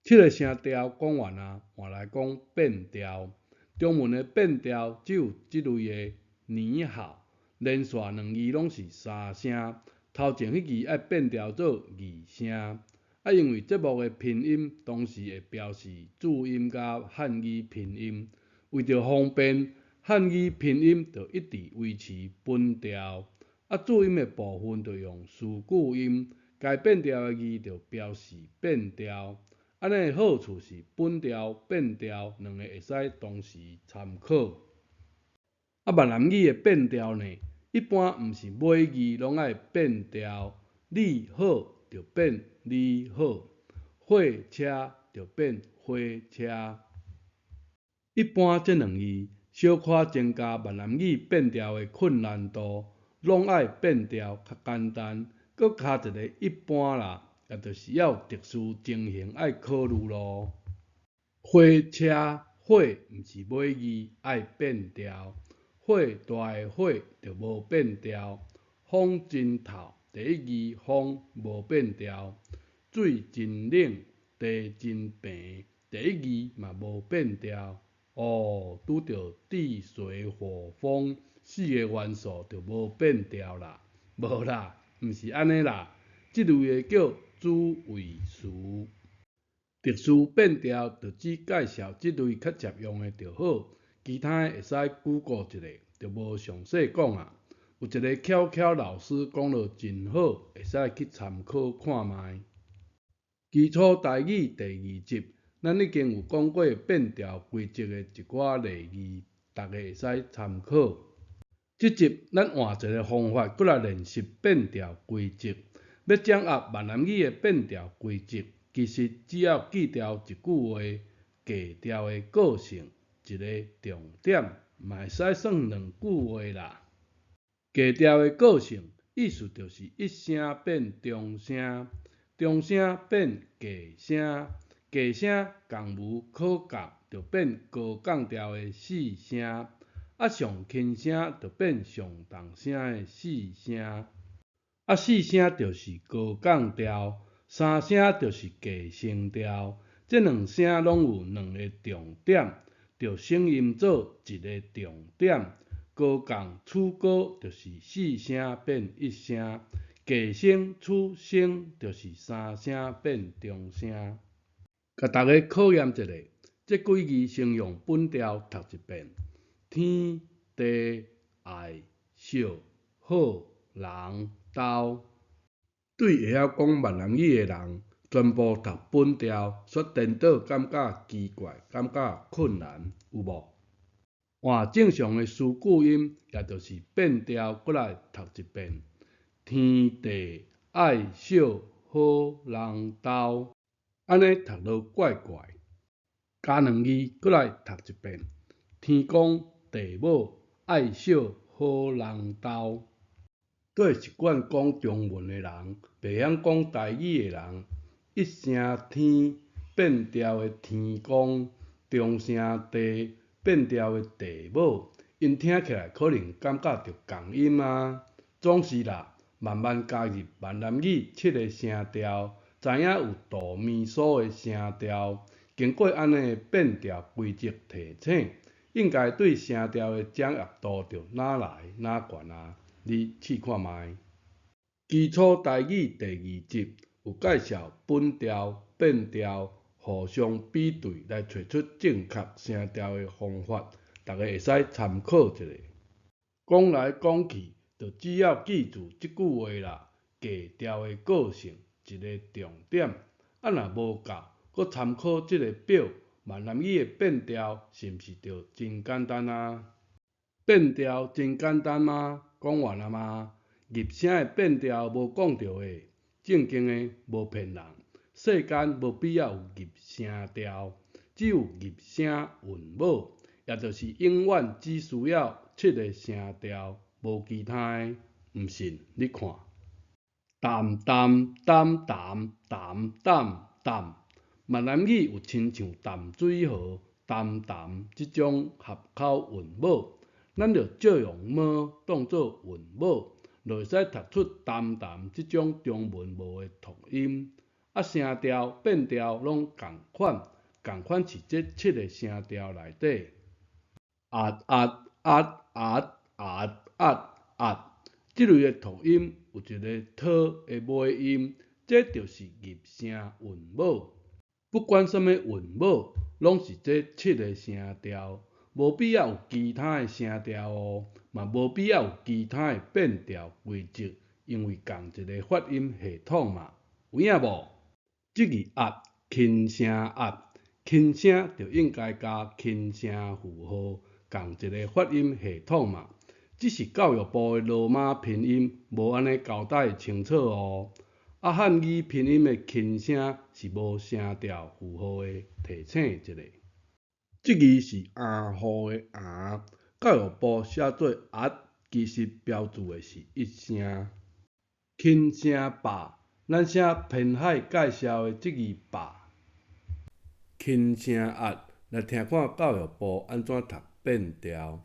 这个声调讲完啊，换来讲变调。中文的变调只有即类的你好，连续两字拢是三声，头前迄字爱变调做二声。因为节目的拼音同时会标示注音甲汉语拼音，为着方便，汉语拼音就一直维持分调，注音的部分就用词句音，该变调的字就标示变调。安尼的好处是本调、变调两个会使同时参考。闽南语的变调呢，一般毋是每字拢爱变调，你好就变你好，火车就变火车。一般这两字小可增加闽南语变调的困难度，拢爱变调较简单，搁加一个一般啦。也就是要有特殊情形爱考虑咯。火车火毋是尾字爱变调，火大的火就无变调。风真透第一字风无变调，水真冷地真平第一字嘛无变调。拄着地水火风四个元素就无变调啦，无啦，毋是安尼啦，即类的叫主谓词。特殊变调就只介绍即类较常用的就好，其他的会使 Google 一下，就无详细讲啊。有一个巧巧老师讲得真好，会使去参考看卖。基础台语第二集，咱已经有讲过变调规则的一寡例句，大家会使参考。这集咱换一个方法，搁来练习变调规则。要掌握闽南语的变调规则，其实只要记牢一句话，格调的个性，一个重点，嘛会使算两句话啦。格调的个性，意思就是一声变中声，中声变格声，格声降无可降，就变高降调的四声。上轻声就变上重声的四声，四声就是高降调，三声就是低声调。这两声拢有两个重点，就声音做一个重点。高降取高就是四声变一声，低声取声就是三声变中声。甲大家考验一下，这几字先用本调读一遍。天地爱惜好人斗，对会晓讲闽南语的人，全部读本调，煞颠倒感觉奇怪，感觉困难，有无？换正常的词句音，也就是变调，过来读一遍。天地爱惜好人斗，安尼读落怪怪。加两字过来读一遍。天公地母爱惜好人斗，对习惯讲中文的人，袂晓讲台语的人，一声天变调的天公，中声地变调的地母，因听起来可能感觉着共音啊。总是啦，慢慢加入闽南语7个声调，知影有哆咪嗦的声调，经过安尼的变调规则提醒。应该对声调的掌握度就哪来哪悬啊！你试看卖。基础台语第2集有介绍本调、变调互相比对，来找出正确声调的方法，大家会使参考一下。讲来讲去，就只要记住这句话啦：格调的个性，一个重点。若无够，搁参考这个表。闽南语的变调是毋是就真简单啊？变调真简单吗？讲完了吗？入声的变调无讲到的，正经的无骗人。世间无必要有入声调，只有入声韵母，也就是永远只需要7个声调，无其他的。毋信你看。淡淡淡淡淡淡淡。闽南语有亲像淡水河、淡淡这种合口韵母，咱就借用么当作韵母，就会使读出淡淡这种中文无的读音。声调、变调拢共款是这7个声调内底。这类的读音有一个拖的尾音，这就是入声韵母。不管什么韵母，拢是这7个声调，无必要有其他的声调哦，嘛无必要有其他的变调规则，因为同一个发音系统嘛，有影无？这个轻声轻声就应该加轻声符号，同一个发音系统嘛。只是教育部的罗马拼音无安尼交代清楚哦。汉语拼音的轻声是无声调符号的，提醒一下。这字是户的教育部写做其实标注的是一声。轻声霸，咱写偏海介绍的这字霸。轻声来听看教育部安怎读变调。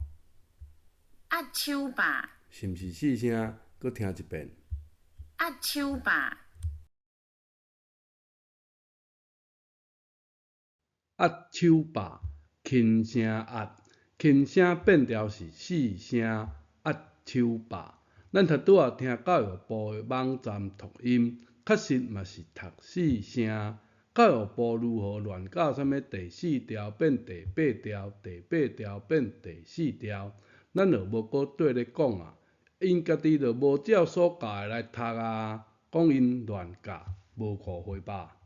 手霸，是毋是四声？搁听一遍。手霸，手霸，轻声轻声变调是四声手霸。咱拄拄仔听教育部的网站读音，确实嘛是读四声。教育部如何乱搞什么第4调变第8调，第8调变第4调？咱就无搁缀咧讲啊，因家己就无照所教的来读啊，讲因乱教，无误会吧？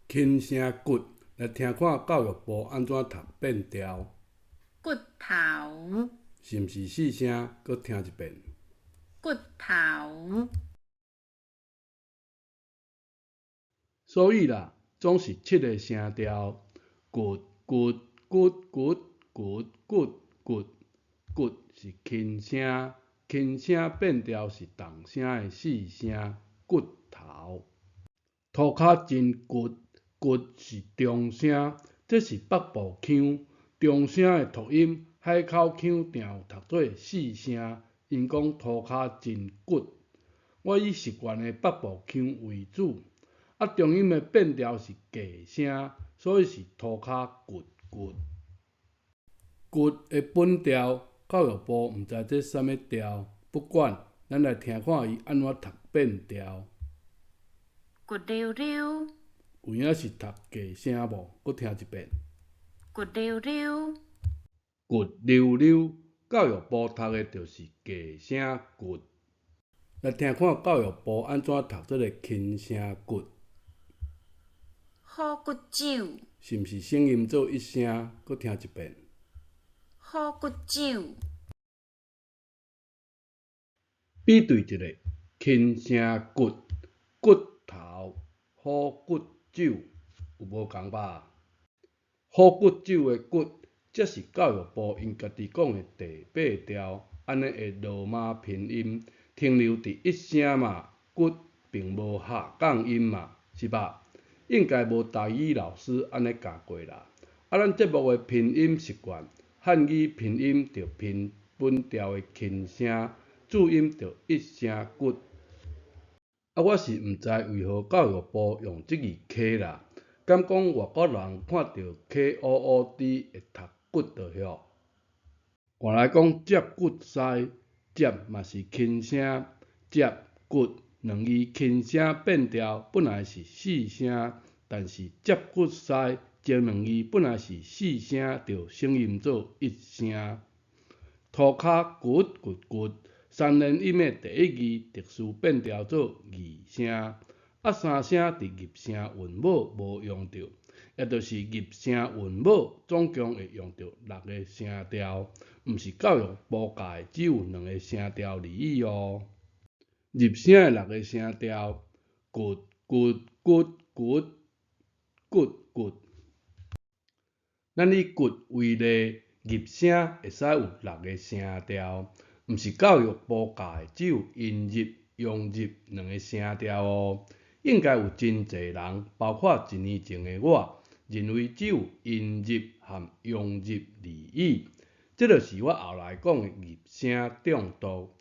轻声骨，来听看教育部安怎读变调。骨头，是毋是四声？搁听一遍。骨头，所以啦，总是7个声调，骨是轻声，轻声变调是动声的四声，骨头。涂骹真骨是中声，这是北部腔，中声的读音，海口腔定有读做四声，因讲涂骹真骨。我以习惯的北部腔为主。中音的变调是假声，所以是涂骹骨。骨的本调，教育部毋知这什么调，不管，咱来听看伊安怎读变调。骨溜溜，有影是读假声无？搁听一遍。骨溜溜，骨溜溜，教育部读的就是假声骨。来听看教育部安怎读这个轻声骨。好骨酒，是毋是声音做一声？搁听一遍。好骨酒，比对一下，轻声骨头，好骨酒，有无共吧？好骨酒的骨，则是教育部因家己讲的第8调，安尼的罗马拼音，停留伫一声嘛，骨并无下降音嘛，是吧？应该无台语老师安尼教过啦。咱节目的拼音习惯，汉语拼音就拼本调的轻声，注音就一声骨。我是毋知为何教育部用这字 K 啦，敢讲外国人看到 KOOD 会读骨就晓。我来讲接骨师，接嘛是轻声，接骨两字轻声变调本来是四声，但是接骨师接两字本来是四声，就声音做一声。涂骹骨，三连音的第一字特殊变调做二声，三声伫入声韵母无用到，也就是入声韵母总共会用到6个声调，毋是教育部教的只有2个声调而已哦。入声的6个声调，骨。咱以骨为例，入声会使有6个声调，毋是教育部教的只有音入、用入2个声调哦。应该有真侪人，包括1年前的我，认为只有音入和用入而已。这就是我后来讲的入声中毒。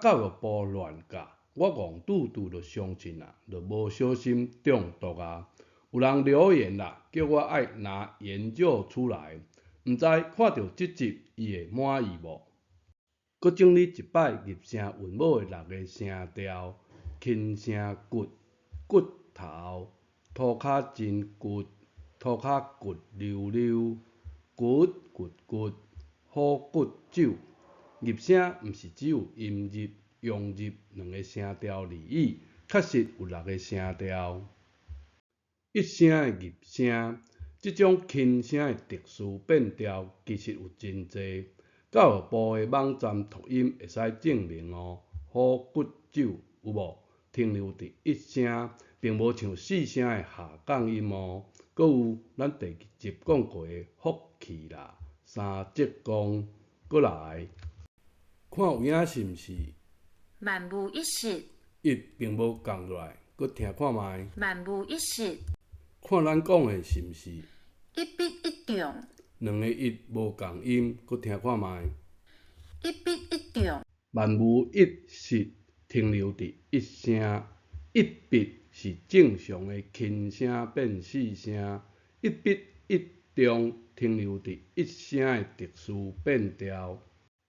教育部乱教，我戆拄拄就相信啊，就无小心中毒啊。有人留言啦，叫我爱拿研究出来，毋知看到即集伊会满意无？搁整理一摆入声韵母的6个声调：轻声骨、骨头、涂骹真骨、涂骹骨溜溜、骨骨骨、虎骨酒。入声毋是只有音入、用入2个声调而已，确实有6个声调。一声的入声，即种轻声的特殊变调，其实有真侪。教育部的网站图音会使证明哦。虎骨酒有无停留伫一声，并无像4声的下降音哦。搁有咱第2集讲过的福气啦、三节光，搁来看有影是毋是？万无一失，一并无降落来，搁听看卖。万无一失，看咱讲的是毋是？一笔一中， 2个一无共音，搁听看卖。一笔一中，万无一失，停留伫一声。一笔是正常的轻声变4声，一笔一中停留伫一声的特殊变调。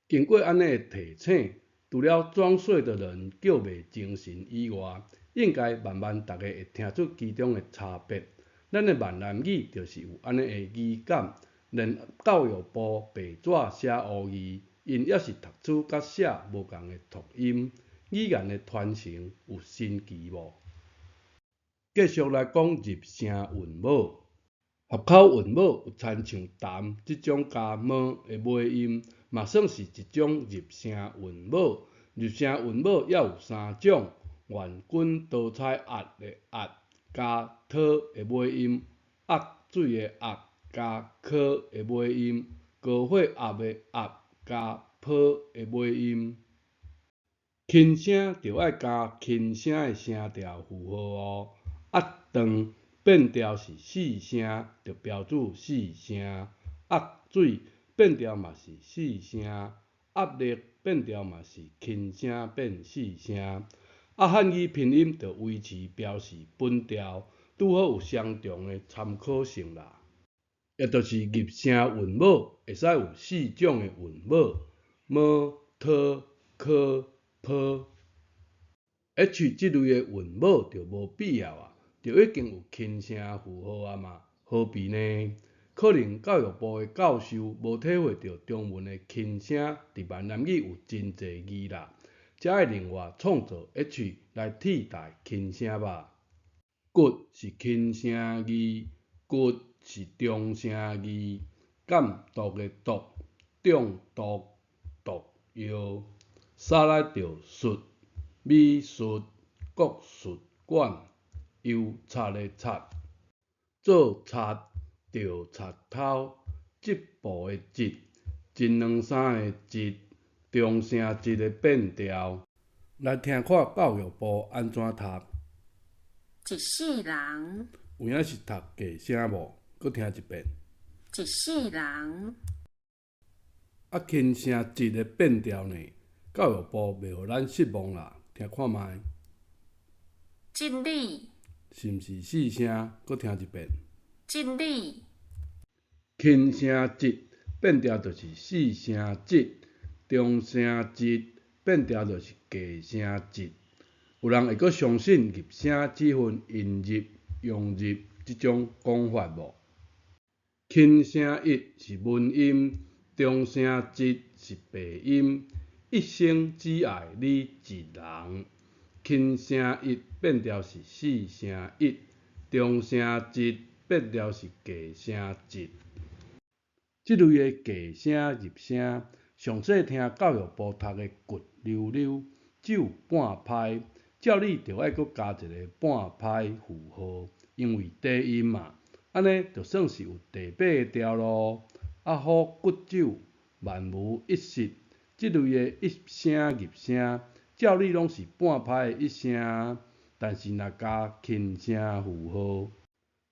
经过安尼的提醒，除了装睡的人叫袂精神以外，应该慢慢大家会听出其中的差别。咱的闽南语就是有安尼的语感，连教育部白纸写乌字，因也是读书甲写无共的读音，语言的传承有神奇无？继续来讲入声韵母，合口韵母有参像淡即种加么的尾音，嘛算是一种入声韵母。入声韵母也有3种：圆滚多彩压的压加讨的尾音，压水的压加科的尾音，高血压的压加坡的尾音。轻声就爱加轻声的声调符号哦。压长变调是4声，就标注4声。压水变调嘛是4声，压力变调嘛是轻声变4声。汉语拼音就维持标示本调，拄好有相同的参考性啦。也就是入声韵母会使有4种的韵母：么、讨、科、坡。H 这类的韵母就无必要啊，就已经有轻声符号啊嘛，何必呢？可能教育部的教授无体会到中文的轻声伫闽南语有真侪字啦，才会另外创造 H 来替代轻声吧。骨是轻声字，骨是中声字，监督的督，中毒毒药，啥来着术，美术、国术馆、油漆的漆，做漆着漆头，织布的织，1、2、3的织，中声织的变调。来听看教育部安怎读。一世人，有影是读假声无？搁听一遍。一世人，轻声织的变调呢？教育部袂互咱失望啦，听看卖。真理，是毋是4声？搁听一遍。真理，轻声织变调就是4声织，中声织变调就是假声织。有人会阁相信入声只分音入、用入即种讲法无？轻声一是文音，中声织是白音。一生只爱你一人，轻声一变调是4声一，中声织变调是假声织。这类的假声入声，上细听教育部读的骨溜溜、酒半拍，照理就爱阁加一个半拍符号，因为低音嘛，安尼就算是有第8个调咯。虎骨酒，万无一失。这类的一声入声，照理拢是半拍的一声，但是若加轻声符号。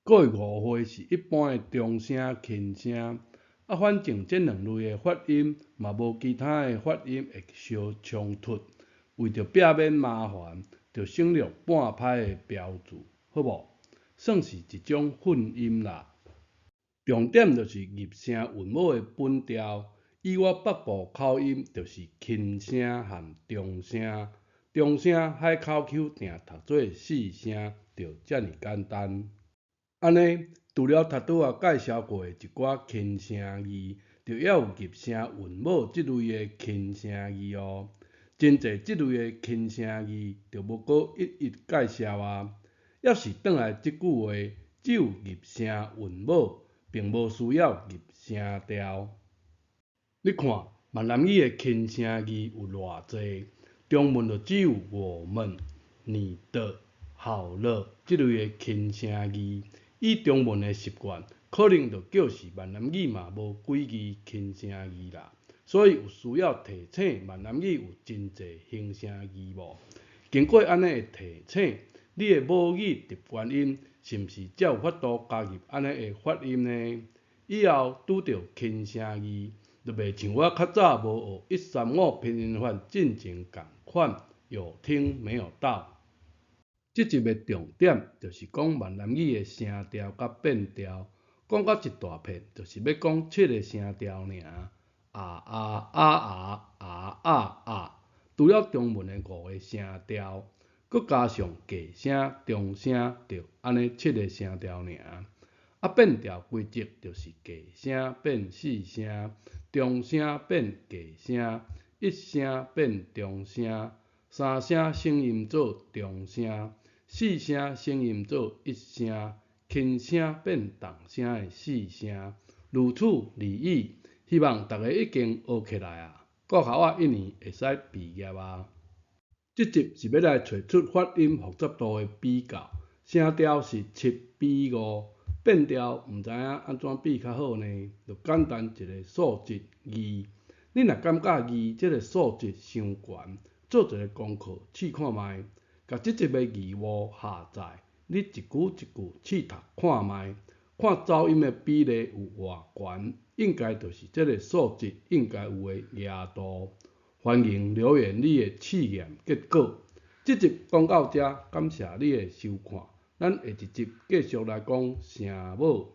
搁有误会是一般的中声轻声，反正这2类的发音嘛无其他的发音会相冲突，为着避免麻烦，就省略半拍的标注，好无？算是一种混音啦。重点就是入声韵母的本调。以我北部口音，就是轻声和中声。中声海口 Q 定读做细声，就遮尔简单。安尼，除了读拄仔介绍过的一寡轻声字，就还有入声韵母即类的轻声字哦。真侪即类的轻声字，就无搁一一介绍啊。要是转来即句话，只有入声韵母，并无需要入声调。你看闽南语的轻声字有偌济，中文就只有我们、你的、好了即类的轻声字。以中文的习惯，可能就叫是闽南语嘛无几字轻声字啦。所以有需要提醒闽南语有真侪轻声字无？经过安尼的提醒，你的母语习惯音是毋是才有法度加入安尼的发音呢？以后拄到轻声字，就袂像我较早无学135拼音法进前共款，有听没有到。这集的重点就是讲闽南语的声调甲变调，讲到一大片，就是要讲7个声调尔。除了中文的5个声调，佮加上假声、中声，就安尼7个声调尔。变调规则就是假声变细声，中声变假声，一声变中声，三声声音做中声，四声声音做一声，轻声变重声的四声，如此如此。希望大家已经学起来啊！国校一年会使毕业啊！这集是要来找出发音复杂度的比较，声调是7比5，变调毋知影安怎比较好呢？就简单一个数值2。你若感觉2这个数值伤悬，做一个功课试看卖，甲这集的字幕下载，你一句一句试读看卖，看走音的比例有偌悬。应该就是这个数值应该有的额度。欢迎留言你的试验结果。这集讲到这，感谢你的收看，咱下一集继续来讲声母。